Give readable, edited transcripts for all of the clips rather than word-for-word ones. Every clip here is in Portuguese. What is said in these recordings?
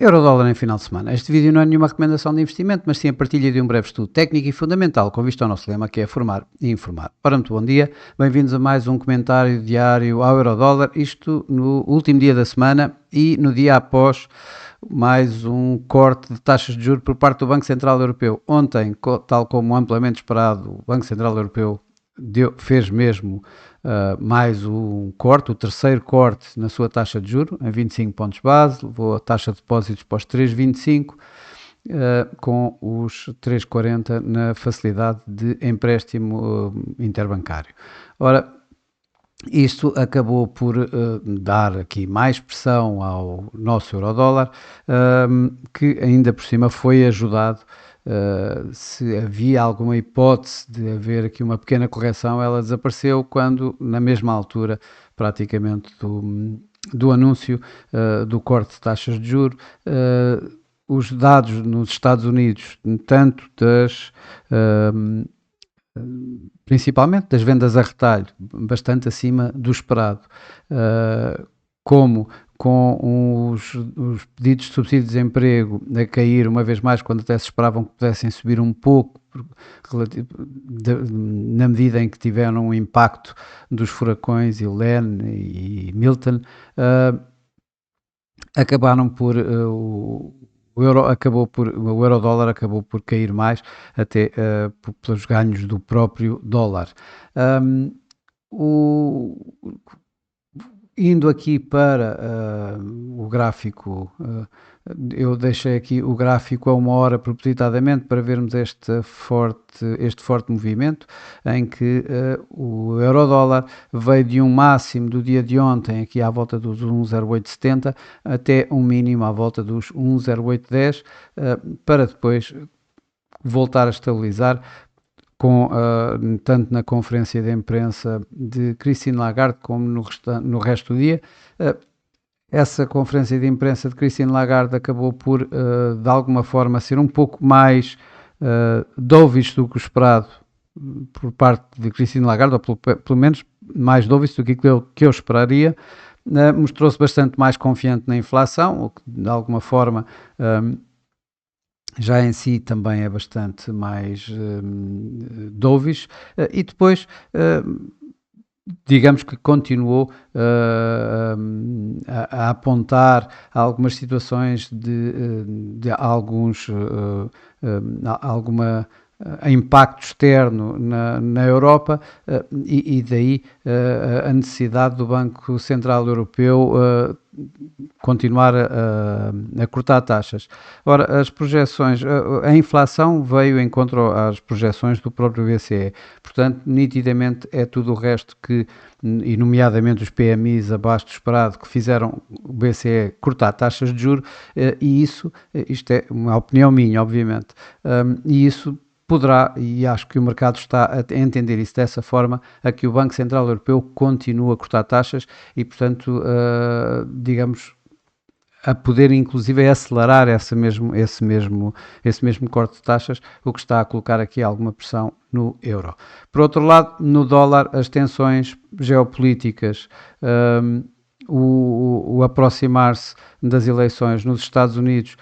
Eurodólar em final de semana. Este vídeo não é nenhuma recomendação de investimento, mas sim a partilha de um breve estudo técnico e fundamental com vista ao nosso lema, que é formar e informar. Ora, muito bom dia, bem-vindos a mais um comentário diário ao Eurodólar, isto no último dia da semana e no dia após mais um corte de taxas de juros por parte do Banco Central Europeu. Ontem, tal como amplamente esperado, o Banco Central Europeu fez mesmo mais um corte, o terceiro corte na sua taxa de juros, em 25 pontos base, levou a taxa de depósitos para os 3,25, com os 3,40 na facilidade de empréstimo interbancário. Ora, isto acabou por dar aqui mais pressão ao nosso eurodólar, que ainda por cima foi ajudado. Se havia alguma hipótese de haver aqui uma pequena correção, ela desapareceu quando, na mesma altura, praticamente do anúncio do corte de taxas de juros, os dados nos Estados Unidos, tanto principalmente das vendas a retalho, bastante acima do esperado, como com os pedidos de subsídio de desemprego a cair uma vez mais, quando até se esperavam que pudessem subir um pouco, na medida em que tiveram um impacto dos furacões Helene e Milton, acabaram por o eurodólar acabou por cair mais, até pelos ganhos do próprio dólar. Indo aqui para o gráfico, eu deixei aqui o gráfico a 1 hora propositadamente para vermos este forte movimento em que o eurodólar veio de um máximo do dia de ontem, aqui à volta dos 1,0870, até um mínimo à volta dos 1,0810, para depois voltar a estabilizar, tanto na conferência de imprensa de Christine Lagarde como no resto do dia. Essa conferência de imprensa de Christine Lagarde acabou por, de alguma forma, ser um pouco mais dovish do que o esperado por parte de Christine Lagarde, ou pelo menos mais dovish do que eu esperaria. Mostrou-se bastante mais confiante na inflação, o que de alguma forma já em si também é bastante mais dovish, e depois digamos que continuou a apontar algumas situações de alguns alguma impacto externo na Europa, e daí a necessidade do Banco Central Europeu continuar a cortar taxas. Ora, as projeções, a inflação veio em contra às projeções do próprio BCE, portanto, nitidamente é tudo o resto que, e nomeadamente os PMIs abaixo do esperado, que fizeram o BCE cortar taxas de juros, e isto é uma opinião minha, obviamente, e isso poderá, e acho que o mercado está a entender isso dessa forma, a que o Banco Central Europeu continua a cortar taxas e, portanto, digamos, a poder inclusive acelerar esse mesmo corte de taxas, o que está a colocar aqui alguma pressão no euro. Por outro lado, no dólar, as tensões geopolíticas, o aproximar-se das eleições nos Estados Unidos,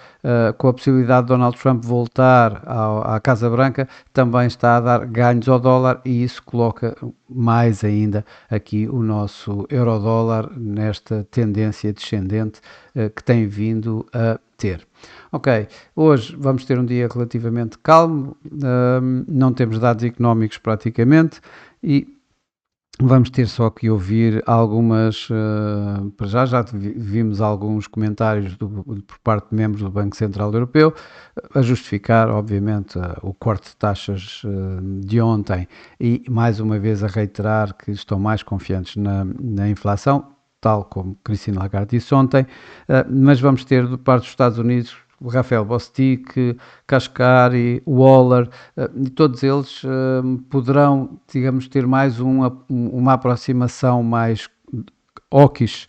com a possibilidade de Donald Trump voltar à Casa Branca, também está a dar ganhos ao dólar, e isso coloca mais ainda aqui o nosso eurodólar nesta tendência descendente que tem vindo a ter. Ok, hoje vamos ter um dia relativamente calmo, não temos dados económicos praticamente, e vamos ter só que ouvir algumas, para já vimos alguns comentários por parte de membros do Banco Central Europeu, a justificar, obviamente, o corte de taxas de ontem, e mais uma vez a reiterar que estão mais confiantes na inflação, tal como Christine Lagarde disse ontem, mas vamos ter, de parte dos Estados Unidos, o Rafael Bostic, Kashkari, Waller, e todos eles poderão, digamos, ter mais uma aproximação mais hawkish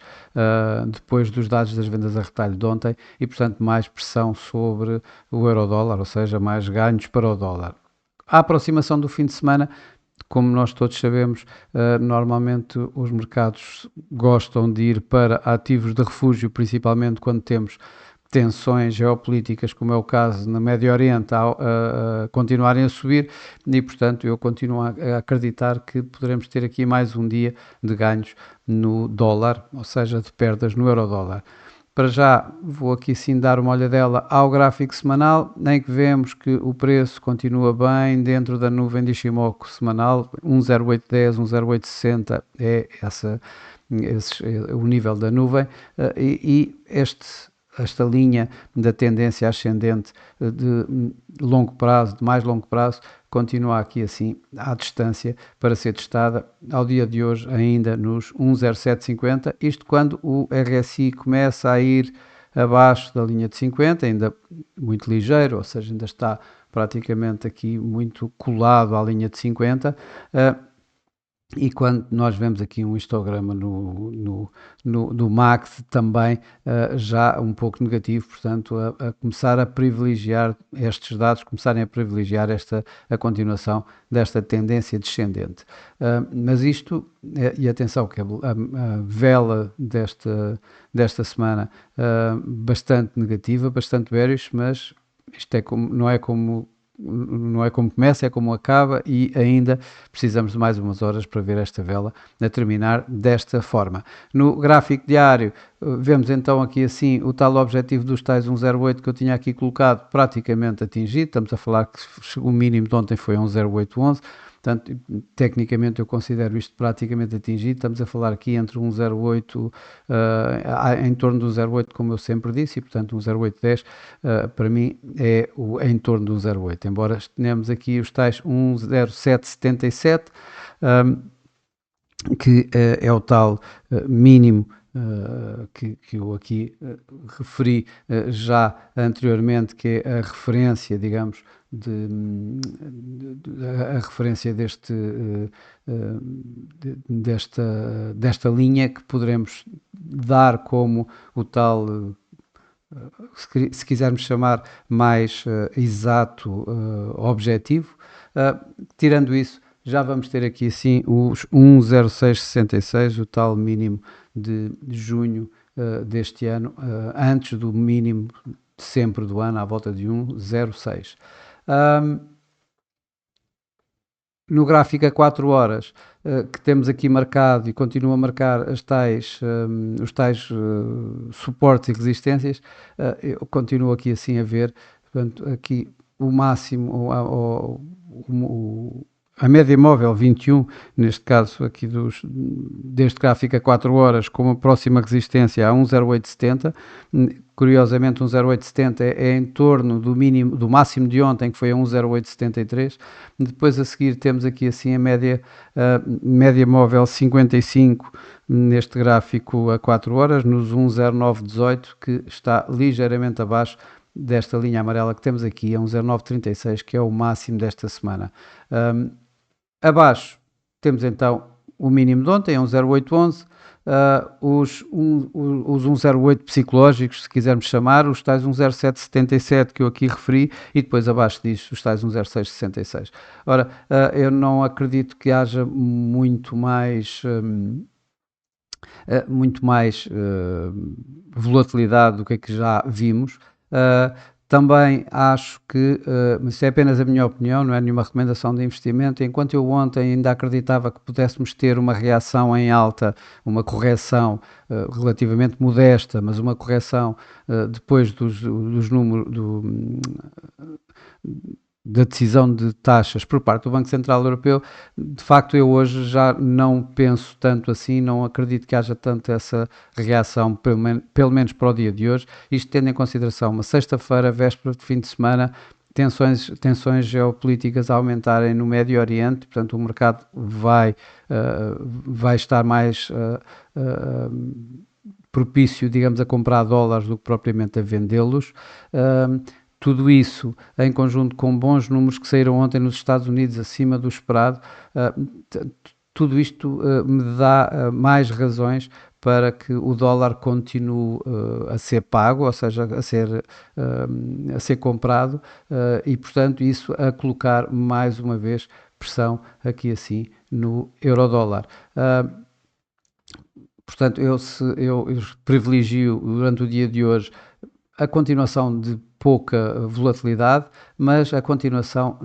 depois dos dados das vendas a retalho de ontem, e, portanto, mais pressão sobre o euro-dólar, ou seja, mais ganhos para o dólar. A aproximação do fim de semana, como nós todos sabemos, normalmente os mercados gostam de ir para ativos de refúgio, principalmente quando temos tensões geopolíticas, como é o caso no Médio Oriente, continuarem a subir e, portanto, eu continuo a acreditar que poderemos ter aqui mais um dia de ganhos no dólar, ou seja, de perdas no euro-dólar. Para já vou aqui sim dar uma olhadela ao gráfico semanal, em que vemos que o preço continua bem dentro da nuvem de Ishimoku semanal, 1,0810, 1,0860 é o nível da nuvem, e esta linha da tendência ascendente de longo prazo, de mais longo prazo, continua aqui assim à distância para ser testada ao dia de hoje ainda nos 1,0750, isto quando o RSI começa a ir abaixo da linha de 50, ainda muito ligeiro, ou seja, ainda está praticamente aqui muito colado à linha de 50, e quando nós vemos aqui um histograma no MACD também já um pouco negativo, portanto, a começar a privilegiar estes dados, começarem a privilegiar a continuação desta tendência descendente. Mas isto, e atenção, que a vela desta semana bastante negativa, bastante bearish, mas isto não é como começa, é como acaba, e ainda precisamos de mais umas horas para ver esta vela a terminar desta forma. No gráfico diário, vemos então aqui assim o tal objetivo dos tais 1,08 que eu tinha aqui colocado praticamente atingido. Estamos a falar que o mínimo de ontem foi 1,0811. Portanto, tecnicamente eu considero isto praticamente atingido. Estamos a falar aqui entre 1,08, em torno do 0,8, como eu sempre disse, e portanto 1,0810 para mim é em torno do 0,8. Embora tenhamos aqui os tais 1,0777, que é o tal mínimo que eu aqui referi já anteriormente, que é a referência, digamos, a referência desta linha, que poderemos dar como o tal, se quisermos chamar mais exato, objetivo. Tirando isso, já vamos ter aqui assim os 1,0666, o tal mínimo de junho deste ano, antes do mínimo de sempre do ano, à volta de 1,06. No gráfico a 4 horas, que temos aqui marcado e continua a marcar os tais suportes e resistências, eu continuo aqui assim a ver, portanto, aqui o máximo, a média móvel 21, neste caso aqui deste gráfico a 4 horas, com a próxima resistência a 1,0870. Curiosamente, 1,0870 é em torno do máximo de ontem, que foi a 1,0873. Depois a seguir temos aqui assim a média móvel 55 neste gráfico a 4 horas, nos 1,0918, que está ligeiramente abaixo desta linha amarela que temos aqui, a 1,0936, que é o máximo desta semana. Abaixo temos então o mínimo de ontem, 1,0811, os 1,08 psicológicos, se quisermos chamar, os tais 1,0777 que eu aqui referi, e depois abaixo disso os tais 1,0666. Ora, eu não acredito que haja muito mais volatilidade do que é que já vimos. Também acho que, mas isso é apenas a minha opinião, não é nenhuma recomendação de investimento. Enquanto eu ontem ainda acreditava que pudéssemos ter uma reação em alta, uma correção relativamente modesta, mas uma correção depois dos números da decisão de taxas por parte do Banco Central Europeu, de facto eu hoje já não penso tanto assim, não acredito que haja tanto essa reação, pelo menos para o dia de hoje, isto tendo em consideração uma sexta-feira, véspera de fim de semana, tensões geopolíticas a aumentarem no Médio Oriente, portanto o mercado vai estar mais propício, digamos, a comprar dólares do que propriamente a vendê-los. Tudo isso em conjunto com bons números que saíram ontem nos Estados Unidos acima do esperado, tudo isto me dá mais razões para que o dólar continue a ser pago, ou seja, a ser comprado, e portanto isso a colocar mais uma vez pressão aqui assim no euro-dólar. Portanto, eu privilegio durante o dia de hoje a continuação de pouca volatilidade, mas a continuação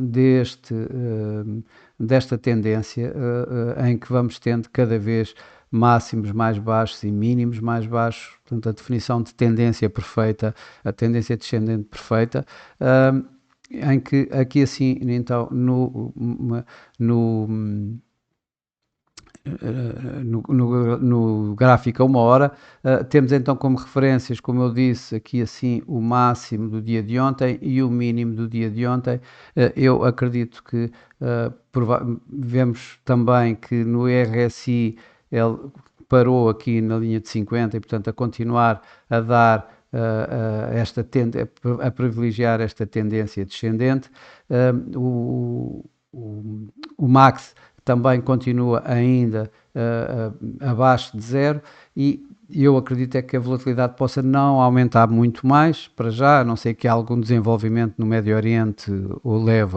desta tendência em que vamos tendo cada vez máximos mais baixos e mínimos mais baixos, portanto a definição de tendência perfeita, a tendência descendente perfeita, em que aqui assim, então, no, no gráfico a uma hora, temos então como referências, como eu disse, aqui assim o máximo do dia de ontem e o mínimo do dia de ontem. Eu acredito que vemos também que no RSI ele parou aqui na linha de 50 e portanto a continuar a dar a privilegiar esta tendência descendente. O Max também continua ainda abaixo de zero e eu acredito é que a volatilidade possa não aumentar muito mais para já, a não ser que algum desenvolvimento no Médio Oriente o leve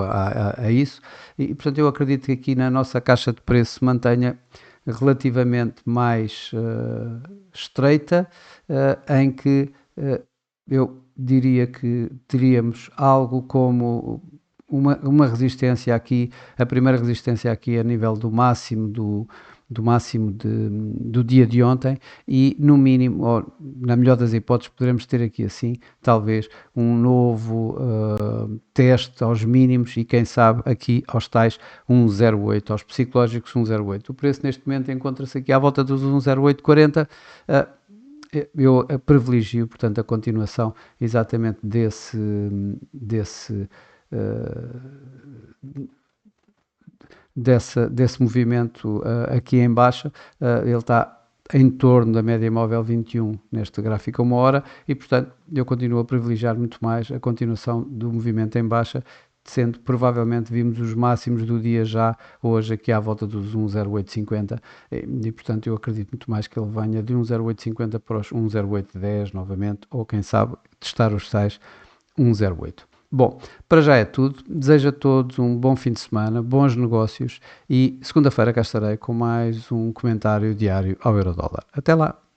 a isso, e portanto eu acredito que aqui na nossa caixa de preço se mantenha relativamente mais estreita, em que eu diria que teríamos algo como uma resistência aqui, a primeira resistência aqui a nível do máximo do dia de ontem e no mínimo, ou na melhor das hipóteses, poderemos ter aqui assim, talvez um novo teste aos mínimos e quem sabe aqui aos tais 1,08, aos psicológicos 1,08. O preço neste momento encontra-se aqui à volta dos 1,0840. Eu privilegio, portanto, a continuação exatamente desse movimento aqui em baixa. Ele está em torno da média móvel 21 neste gráfico a uma hora e, portanto, eu continuo a privilegiar muito mais a continuação do movimento em baixa, sendo que provavelmente vimos os máximos do dia já hoje aqui à volta dos 1,0850 e portanto eu acredito muito mais que ele venha de 1,0850 para os 1,0810 novamente ou quem sabe testar os tais 1,08. Bom, para já é tudo. Desejo a todos um bom fim de semana, bons negócios e segunda-feira cá estarei com mais um comentário diário ao Eurodólar. Até lá!